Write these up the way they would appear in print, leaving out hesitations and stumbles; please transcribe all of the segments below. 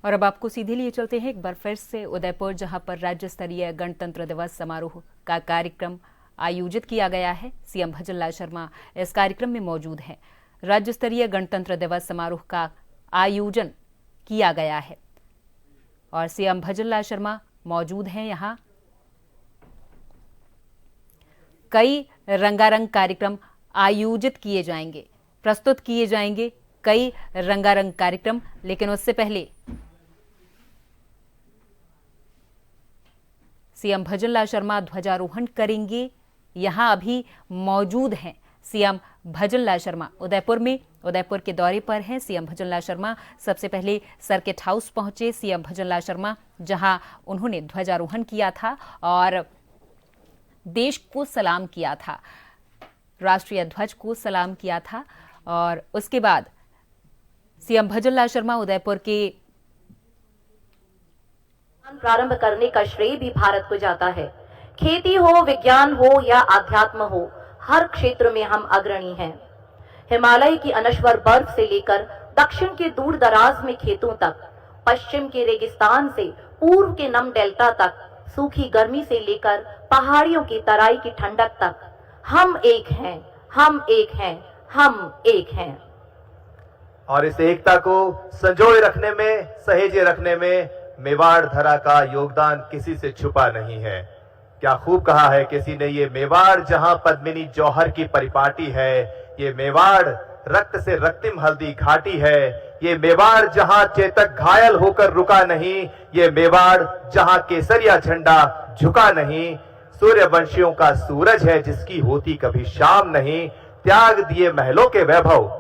और अब आपको सीधे लिए चलते हैं एक बार फिर से उदयपुर, जहां पर राज्य स्तरीय गणतंत्र दिवस समारोह का कार्यक्रम आयोजित किया गया है। सीएम भजनलाल शर्मा इस कार्यक्रम में मौजूद हैं। राज्य स्तरीय गणतंत्र दिवस समारोह का आयोजन किया गया है और सीएम भजनलाल शर्मा मौजूद हैं यहाँ। कई रंगारंग कार्यक्रम आयोजित किए जाएंगे, प्रस्तुत किए जाएंगे कई रंगारंग कार्यक्रम, लेकिन उससे पहले सीएम भजनलाल शर्मा ध्वजारोहण करेंगे। यहां अभी मौजूद हैं सीएम भजनलाल शर्मा उदयपुर में, उदयपुर के दौरे पर हैं सीएम भजनलाल शर्मा। सबसे पहले सर्किट हाउस पहुंचे सीएम भजनलाल शर्मा, जहां उन्होंने ध्वजारोहण किया था और देश को सलाम किया था, राष्ट्रीय ध्वज को सलाम किया था। और उसके बाद सीएम भजनलाल शर्मा उदयपुर के प्रारंभ करने का श्रेय भी भारत को जाता है। खेती हो, विज्ञान हो या आध्यात्म हो, हर क्षेत्र में हम अग्रणी हैं। हिमालय की अनश्वर बर्फ से लेकर दक्षिण के दूर दराज में खेतों तक, पश्चिम के रेगिस्तान से पूर्व के नम डेल्टा तक, सूखी गर्मी से लेकर पहाड़ियों की तराई की ठंडक तक, हम एक हैं, हम एक हैं, हम एक हैं। और इस एकता को संजोए रखने में, सहेजे रखने में मेवाड़ धरा का योगदान किसी से छुपा नहीं है। क्या खूब कहा है किसी ने, ये मेवाड़ जहां पद्मिनी जौहर की परिपाटी है, ये मेवाड़ रक्त से रक्तिम हल्दी घाटी है, ये मेवाड़ जहां चेतक घायल होकर रुका नहीं, ये मेवाड़ जहां केसरिया झंडा झुका नहीं, सूर्यवंशियों का सूरज है जिसकी होती कभी शाम नहीं, त्याग दिए महलों के वैभव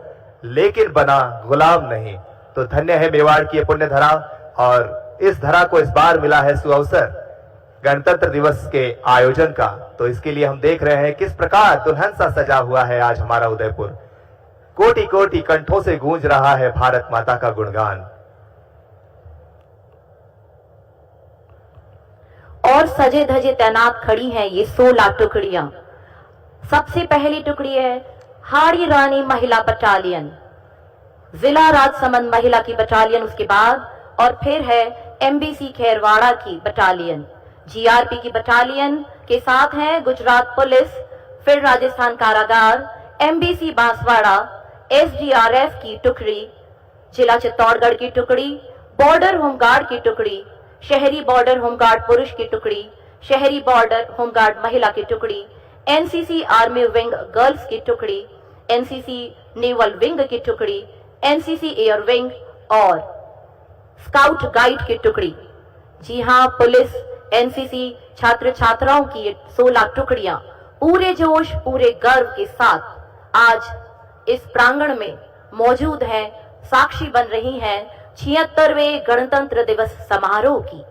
लेकिन बना गुलाम नहीं। तो धन्य है मेवाड़ की ये पुण्य धरा, और इस धरा को इस बार मिला है सुअवसर गणतंत्र दिवस के आयोजन का। तो इसके लिए हम देख रहे हैं किस प्रकार दुल्हन सा सजा हुआ है आज हमारा उदयपुर। कोटि कोटि कंठों से गूंज रहा है भारत माता का गुणगान। और सजे धजे तैनात खड़ी हैं ये 16 टुकड़ियां। सबसे पहली टुकड़ी है हाड़ी रानी महिला बटालियन, जिला राजसमंद महिला की बटालियन, उसके बाद और फिर है एमबीसी खैरवाड़ा की बटालियन, जीआरपी की बटालियन के साथ हैं गुजरात पुलिस, फिर राजस्थान कारागार, एमबीसी बांसवाड़ा, एसडीआरएफ की टुकड़ी, जिला चित्तौड़गढ़ की टुकड़ी, बॉर्डर होमगार्ड की टुकड़ी, शहरी बॉर्डर होमगार्ड पुरुष की टुकड़ी, शहरी बॉर्डर होमगार्ड महिला की टुकड़ी, एनसीसी आर्मी विंग गर्ल्स की टुकड़ी, एनसीसी नेवल विंग की टुकड़ी, एनसीसी एयर विंग और स्काउट गाइड की टुकड़ी। जी हां, पुलिस एनसीसी छात्र छात्राओं की 16 टुकड़ियां पूरे जोश पूरे गर्व के साथ आज इस प्रांगण में मौजूद हैं, साक्षी बन रही हैं 76वें गणतंत्र दिवस समारोह की।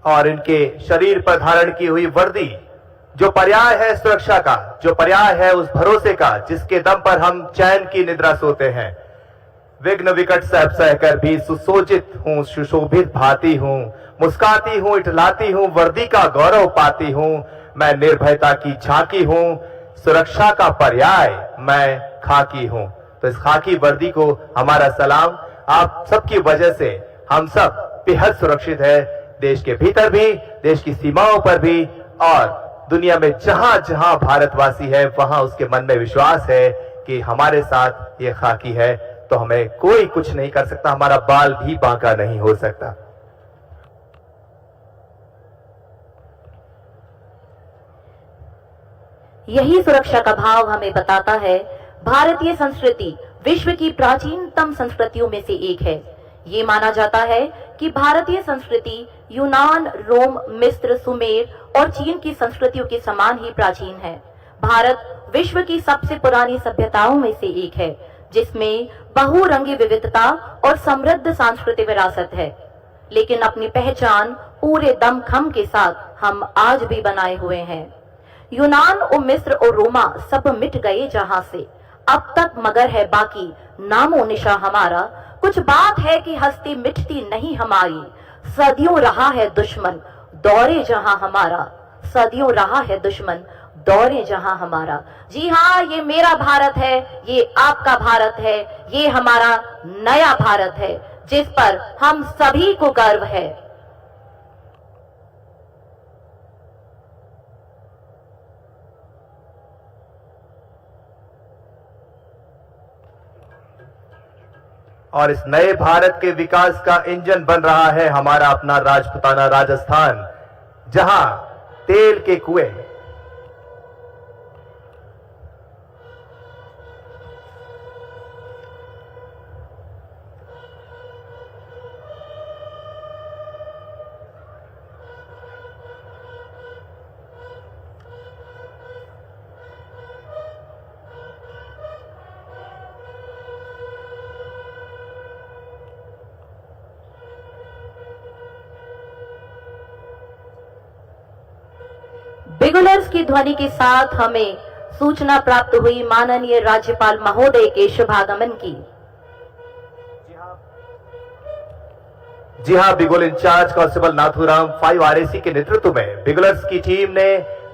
और इनके शरीर पर धारण की हुई वर्दी जो पर्याय है सुरक्षा का, जो पर्याय है उस भरोसे का जिसके दम पर हम चैन की निद्रा सोते हैं। विघ्न विकट सब सहकर भी सुसज्जित हूँ, सुशोभित भाती हूँ, मुस्काती हूँ, इठलाती हूँ, वर्दी का गौरव पाती हूँ, मैं निर्भयता की झांकी हूँ, सुरक्षा का पर्याय मैं खाकी हूँ। तो इस खाकी वर्दी को हमारा सलाम। आप सबकी वजह से हम सब बेहद सुरक्षित है, देश के भीतर भी, देश की सीमाओं पर भी, और दुनिया में जहां जहां भारतवासी है वहां उसके मन में विश्वास है कि हमारे साथ ये खाकी है तो हमें कोई कुछ नहीं कर सकता, हमारा बाल भी बांका नहीं हो सकता। यही सुरक्षा का भाव हमें बताता है भारतीय संस्कृति विश्व की प्राचीनतम संस्कृतियों में से एक है। ये माना जाता है कि भारतीय संस्कृति यूनान, रोम, मिस्र, सुमेर और चीन की संस्कृतियों के समान ही प्राचीन है। भारत विश्व की सबसे पुरानी सभ्यताओं में से एक है जिसमें बहुरंगी विविधता और समृद्ध सांस्कृतिक विरासत है, लेकिन अपनी पहचान पूरे दमखम के साथ हम आज भी बनाए हुए हैं। यूनान और मिस्र और रोमा सब मिट गए जहां से अब तक, मगर है बाकी नामो निशा हमारा। कुछ बात है कि हस्ती मिटती नहीं हमारी, सदियों रहा है दुश्मन दौरे जहां हमारा, सदियों रहा है दुश्मन दौड़े जहां हमारा। जी हाँ, ये मेरा भारत है, ये आपका भारत है, ये हमारा नया भारत है जिस पर हम सभी को गर्व है। और इस नए भारत के विकास का इंजन बन रहा है हमारा अपना राजपुताना राजस्थान, जहां तेल के कुएं, बिगुलर्स की ध्वनि के साथ हमें सूचना प्राप्त हुई माननीय राज्यपाल महोदय के शुभागमन की। जी हां, बिगुल इंचार्ज कांस्टेबल नाथूराम 5 आरएसी के नेतृत्व में बिगुलर्स की टीम ने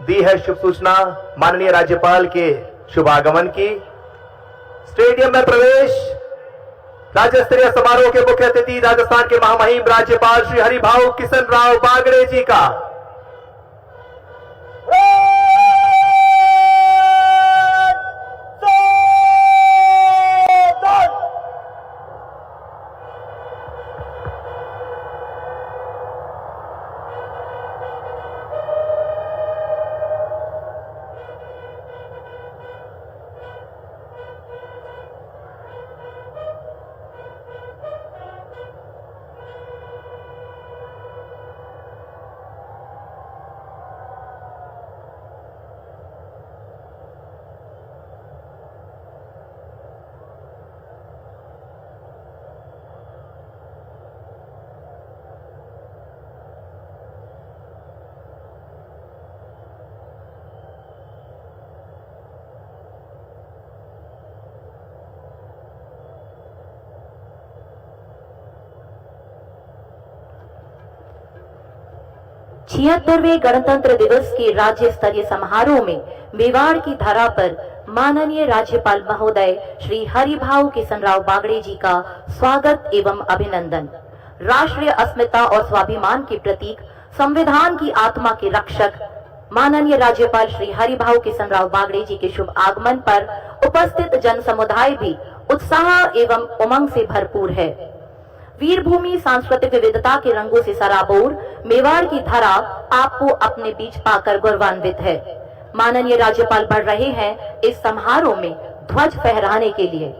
दी है शुभ सूचना माननीय राज्यपाल के शुभागमन की। स्टेडियम में प्रवेश राज्य स्तरीय समारोह के मुख्य अतिथि राजस्थान के महामहिम राज्यपाल श्री हरिभाऊ किशन राव बागड़े जी का। छिहत्तरवें गणतंत्र दिवस के राज्य स्तरीय समारोह में मेवाड़ की धरा पर माननीय राज्यपाल महोदय श्री हरिभाऊ किशन राव बागड़े जी का स्वागत एवं अभिनंदन। राष्ट्रीय अस्मिता और स्वाभिमान के प्रतीक, संविधान की आत्मा के रक्षक माननीय राज्यपाल श्री हरिभाऊ किशन राव बागड़े जी के शुभ आगमन पर उपस्थित जन समुदाय भी उत्साह एवं उमंग से भरपूर है। वीरभूमि सांस्कृतिक विविधता के रंगों से सराबोर मेवाड़ की धरा आपको अपने बीच पाकर गौरवान्वित है। माननीय राज्यपाल बढ़ रहे हैं इस समारोह में ध्वज फहराने के लिए।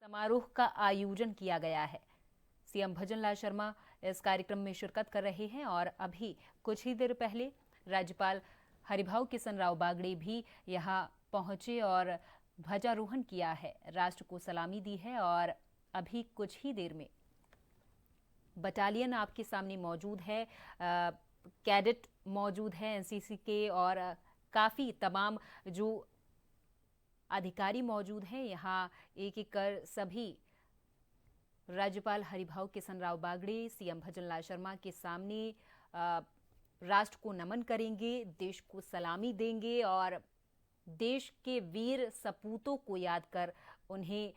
समारोह का आयोजन किया गया है। सीएम भजनलाल शर्मा इस कार्यक्रम में शिरकत कर रहे हैं और अभी कुछ ही देर पहले राज्यपाल हरिभाऊ किशन राव बागड़े भी यहां पहुंचे और ध्वजारोहण किया है, राष्ट्र को सलामी दी है। और अभी कुछ ही देर में बटालियन आपके सामने मौजूद है, कैडेट मौजूद है एनसीसी के, और काफ़ी तमाम जो अधिकारी मौजूद हैं। यहाँ एक एक कर सभी राज्यपाल हरिभाऊ किशन राव बागड़े सीएम भजनलाल शर्मा के सामने राष्ट्र को नमन करेंगे, देश को सलामी देंगे और देश के वीर सपूतों को याद कर उन्हें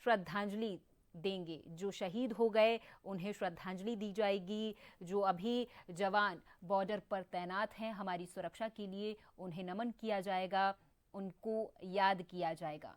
श्रद्धांजलि देंगे। जो शहीद हो गए उन्हें श्रद्धांजलि दी जाएगी। जो अभी जवान बॉर्डर पर तैनात हैं हमारी सुरक्षा के लिए, उन्हें नमन किया जाएगा, उनको याद किया जाएगा।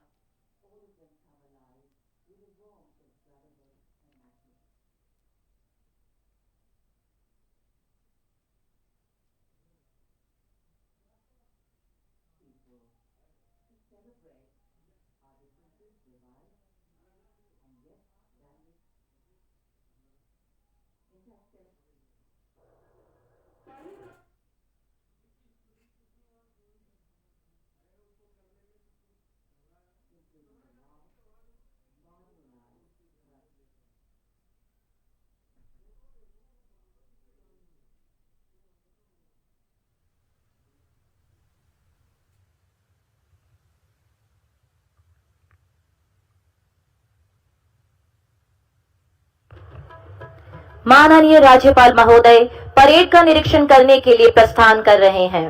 माननीय राज्यपाल महोदय परेड का निरीक्षण करने के लिए प्रस्थान कर रहे हैं।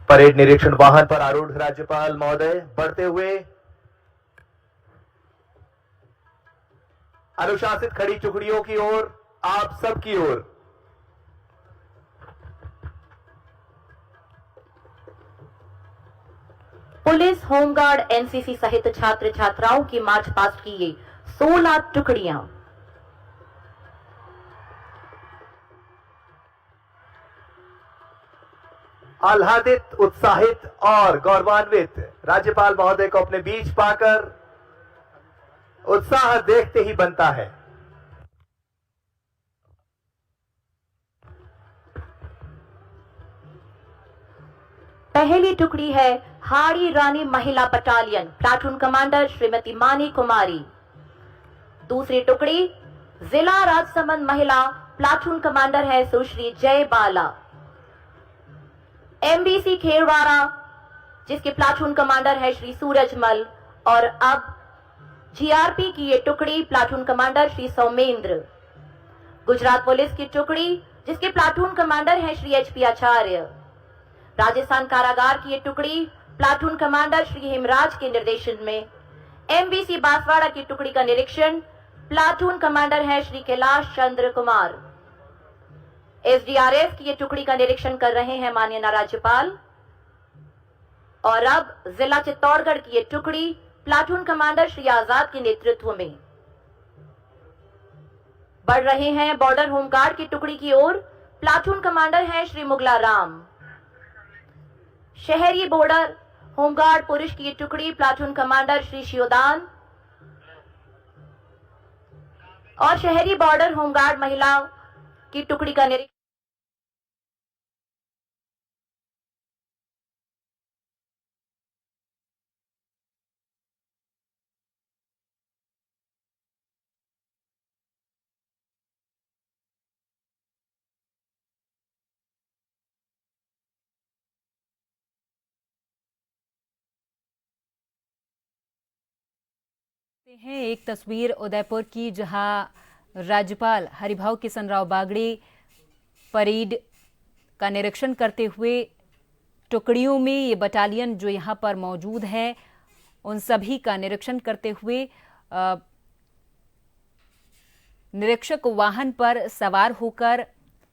परेड निरीक्षण वाहन पर आरूढ़ राज्यपाल महोदय बढ़ते हुए अनुशासित खड़ी टुकड़ियों की ओर, आप सब की ओर। पुलिस, होमगार्ड, एनसीसी सहित छात्र छात्राओं की मार्च पास्ट की ये 16 टुकड़ियां आह्लादित, उत्साहित और गौरवान्वित राज्यपाल महोदय को अपने बीच पाकर उत्साह देखते ही बनता है। पहली टुकड़ी है हाड़ी रानी महिला बटालियन, प्लाटून कमांडर श्रीमती मानी कुमारी। दूसरी टुकड़ी जिला राजसमंद महिला, प्लाटून कमांडर है सुश्री जय बाला। एमबीसी खेरवाड़ा, जिसके प्लाटून कमांडर है श्री सूरजमल। और अब जीआरपी की ये टुकड़ी, platoon commander Shri Saumendra. Gujarat police की टुकड़ी, जिसके प्लाटून कमांडर है श्री एचपी आचार्य। राजस्थान कारागार की ये टुकड़ी, प्लाटून कमांडर श्री हिमराज के निर्देशन में। एमबीसी बांसवाड़ा की टुकड़ी का निरीक्षण, प्लाटून कमांडर है श्री कैलाश चंद्र कुमार। एसडीआरएफ की ये टुकड़ी का निरीक्षण कर रहे हैं माननीय राज्यपाल। और अब जिला चित्तौड़गढ़ की ये टुकड़ी, प्लाटून कमांडर श्री आजाद के नेतृत्व में बढ़ रहे हैं बॉर्डर होमगार्ड की टुकड़ी की ओर। प्लाटून कमांडर है श्री मुगला राम। शहरी बॉर्डर होमगार्ड पुरुष की ये टुकड़ी, प्लाटून कमांडर श्री शिवदान। और शहरी बॉर्डर होमगार्ड महिला की टुकड़ी का निरीक्षण हैं एक तस्वीर उदयपुर की, जहां राज्यपाल हरिभाऊ किशन राव बागड़े परेड का निरीक्षण करते हुए टुकड़ियों में ये बटालियन जो यहां पर मौजूद है उन सभी का निरीक्षण करते हुए निरीक्षक वाहन पर सवार होकर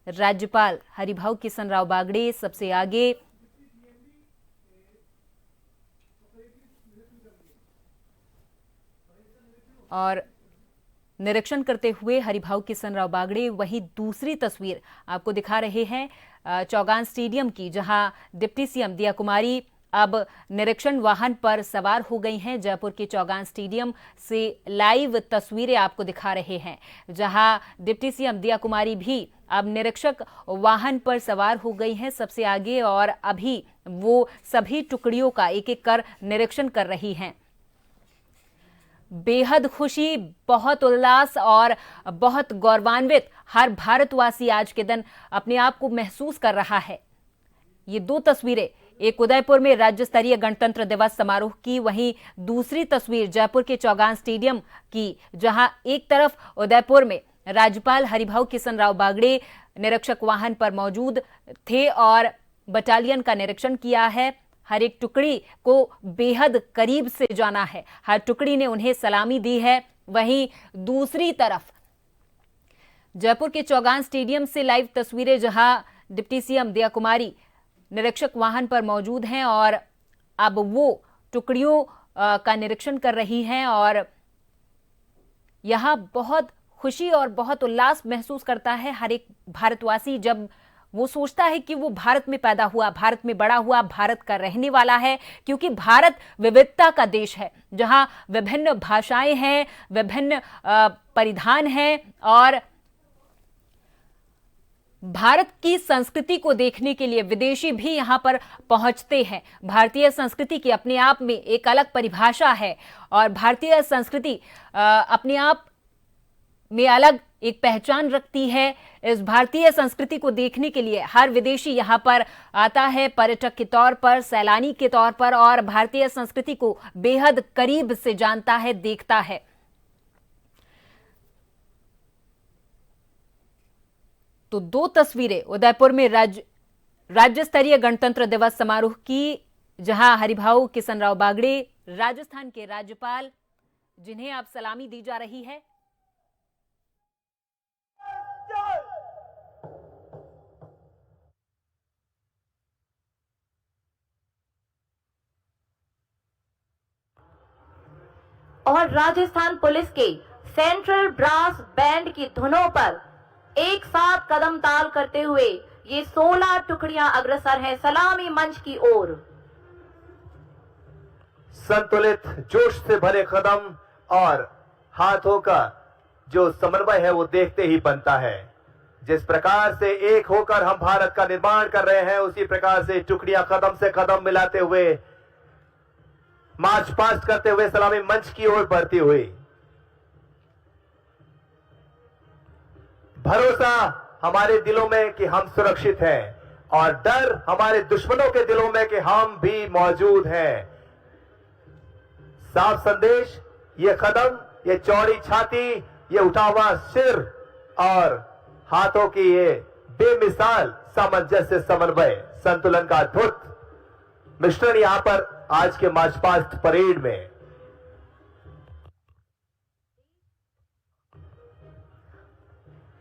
राज्यपाल हरिभाऊ किशन राव बागड़े सबसे आगे और निरीक्षण करते हुए हरिभाऊ किशन राव बागड़े। वहीं दूसरी तस्वीर आपको दिखा रहे हैं चौगान स्टेडियम की, जहां डिप्टी सीएम दिया कुमारी अब निरीक्षण वाहन पर सवार हो गई हैं। जयपुर के चौगान स्टेडियम से लाइव तस्वीरें आपको दिखा रहे हैं, जहां डिप्टी सीएम दिया कुमारी भी अब निरीक्षक वाहन पर सवार हो गई हैं सबसे आगे, और अभी वो सभी टुकड़ियों का एक एक कर निरीक्षण कर रही हैं। बेहद खुशी, बहुत उल्लास और बहुत गौरवान्वित हर भारतवासी आज के दिन अपने आप को महसूस कर रहा है। ये दो तस्वीरें, एक उदयपुर में राज्य स्तरीय गणतंत्र दिवस समारोह की, वहीं दूसरी तस्वीर जयपुर के चौगान स्टेडियम की, जहां एक तरफ उदयपुर में राज्यपाल हरिभाऊ किशन राव बागड़े निरीक्षक वाहन पर मौजूद थे और बटालियन का निरीक्षण किया है। हर एक टुकड़ी को बेहद करीब से जाना है, हर टुकड़ी ने उन्हें सलामी दी है। वहीं दूसरी तरफ जयपुर के चौगान स्टेडियम से लाइव तस्वीरें, जहां डिप्टी सीएम दिया कुमारी निरीक्षक वाहन पर मौजूद हैं और अब वो टुकड़ियों का निरीक्षण कर रही हैं और यहाँ बहुत खुशी और बहुत उल्लास महसूस करता है हर एक भारतवासी जब वो सोचता है कि वो भारत में पैदा हुआ, भारत में बड़ा हुआ, भारत का रहने वाला है, क्योंकि भारत विविधता का देश है जहां विभिन्न भाषाएं हैं, विभिन्न परिधान हैं और भारत की संस्कृति को देखने के लिए विदेशी भी यहां पर पहुंचते हैं। भारतीय संस्कृति की अपने आप में एक अलग परिभाषा है और भारतीय संस्कृति अपने आप में अलग एक पहचान रखती है। इस भारतीय संस्कृति को देखने के लिए हर विदेशी यहां पर आता है पर्यटक के तौर पर, सैलानी के तौर पर और भारतीय संस्कृति को बेहद करीब से जानता है, देखता है। तो दो तस्वीरें उदयपुर में राज्य स्तरीय गणतंत्र दिवस समारोह की, जहां हरिभाऊ किशन राव बागड़े राजस्थान के राज्यपाल, जिन्हें अब सलामी दी जा रही है। और राजस्थान पुलिस के सेंट्रल ब्रास बैंड की धुनों पर एक साथ कदम ताल करते हुए ये 16 टुकड़ियां अग्रसर हैं सलामी मंच की ओर। संतुलित जोश से भरे कदम और हाथों का जो समन्वय है वो देखते ही बनता है। जिस प्रकार से एक होकर हम भारत का निर्माण कर रहे हैं, उसी प्रकार से टुकड़ियां कदम से कदम मिलाते हुए, मार्च पास्ट करते हुए सलामी मंच की ओर बढ़ती हुई। भरोसा हमारे दिलों में कि हम सुरक्षित हैं और डर हमारे दुश्मनों के दिलों में कि हम भी मौजूद हैं। साफ संदेश, ये कदम, ये चौड़ी छाती, ये उठा हुआ सिर और हाथों की ये बेमिसाल सामंजस्य, समन्वय, संतुलन का अद्भुत मिश्रण यहां पर आज के मार्च पास्ट परेड में।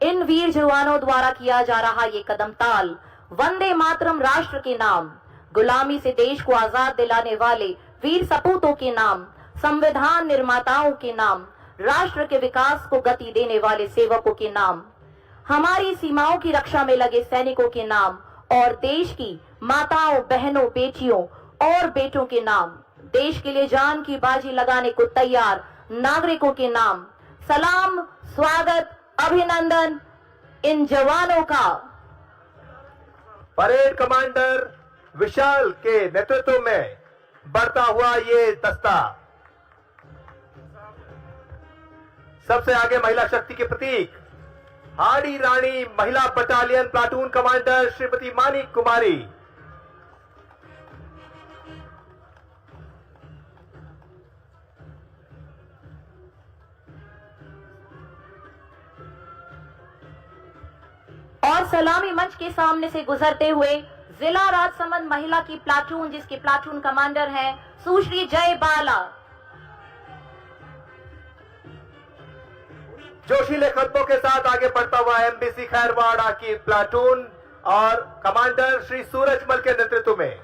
इन वीर जवानों द्वारा किया जा रहा ये कदम ताल वंदे मातरम राष्ट्र के नाम, गुलामी से देश को आजाद दिलाने वाले वीर सपूतों के नाम, संविधान निर्माताओं के नाम, राष्ट्र के विकास को गति देने वाले सेवकों के नाम, हमारी सीमाओं की रक्षा में लगे सैनिकों के नाम और देश की माताओं, बहनों, बेटियों और बेटों के नाम, देश के लिए जान की बाजी लगाने को तैयार नागरिकों के नाम, सलाम, स्वागत, अभिनंदन इन जवानों का। परेड कमांडर विशाल के नेतृत्व में बढ़ता हुआ ये दस्ता, सबसे आगे महिला शक्ति के प्रतीक हाड़ी रानी महिला battalion platoon commander Shrimati Manik Kumari, और सलामी मंच के सामने से गुजरते हुए जिला राजसमंद महिला की प्लाटून, जिसके प्लाटून कमांडर हैं सुश्री जय बाला। जोशीले कदमों के साथ आगे बढ़ता हुआ एमबीसी खैरवाड़ा की प्लाटून और कमांडर श्री सूरजमल के नेतृत्व में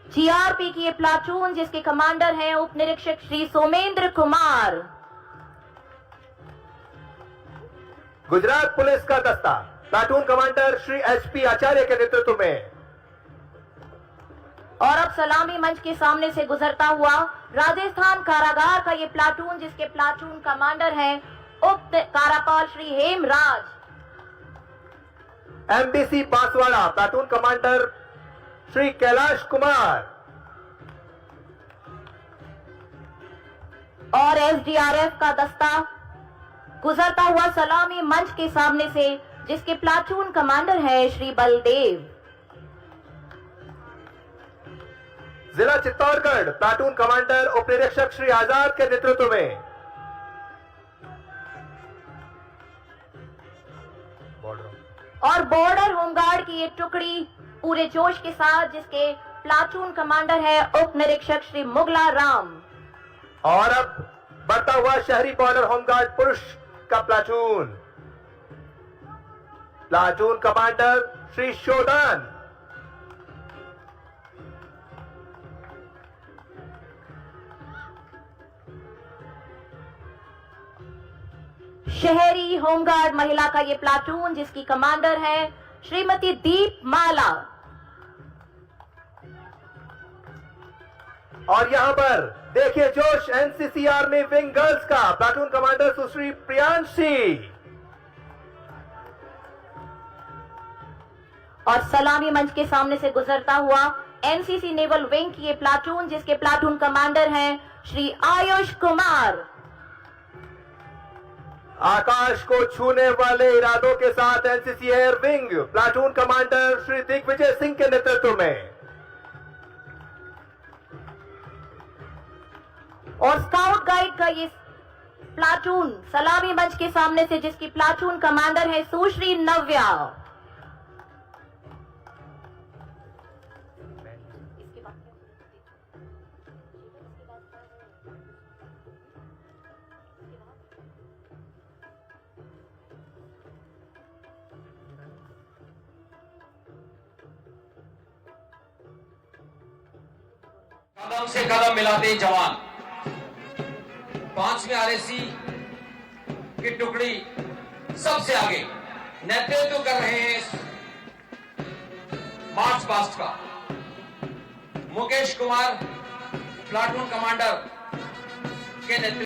जीआरपी की ये प्लाटून, जिसके कमांडर हैं उप निरीक्षक श्री सोमेंद्र कुमार। गुजरात पुलिस का दस्ता प्लाटून कमांडर श्री एचपी आचार्य के नेतृत्व में। और अब सलामी मंच के सामने से गुजरता हुआ राजस्थान कारागार का ये प्लाटून, जिसके प्लाटून कमांडर हैं उप कारापाल Shri Hemraj. MBC Banswara platoon commander Shri Kailash Kumar और एसडीआरएफ का दस्ता गुजरता हुआ सलामी मंच के सामने से, जिसके प्लाटून कमांडर है श्री बलदेव। जिला चित्तौड़गढ़ प्लाटून कमांडर उप निरीक्षक श्री आजाद के नेतृत्व में। और बॉर्डर होमगार्ड की ये टुकड़ी पूरे जोश के साथ, जिसके प्लाटून कमांडर है उप निरीक्षक श्री मुगला राम। और अब बढ़ता हुआ शहरी बॉर्डर होमगार्ड पुरुष का प्लाटून, प्लाटून कमांडर श्री शोधन। शहरी होमगार्ड महिला का ये प्लाटून जिसकी कमांडर है श्रीमती दीप माला। और यहां पर देखिए जोश एनसीसी आर्मी विंग गर्ल्स का प्लाटून कमांडर सुश्री प्रियांशी। और सलामी मंच के सामने से गुजरता हुआ एनसीसी नेवल विंग की ये प्लाटून जिसके प्लाटून कमांडर हैं श्री आयुष कुमार। आकाश को छूने वाले इरादों के साथ NCC air wing platoon commander Shri Digvijay Singh के नेतृत्व में। और स्काउट गाइड का ये प्लाटून सलामी मंच के सामने से जिसकी प्लाटून कमांडर है सुश्री नव्या। कदम से कदम मिलाते जवान 5वीं आरएसी की टुकड़ी सबसे आगे नेतृत्व कर रहे हैं मार्च पास्ट का मुकेश कुमार प्लाटून कमांडर के नेतृत्व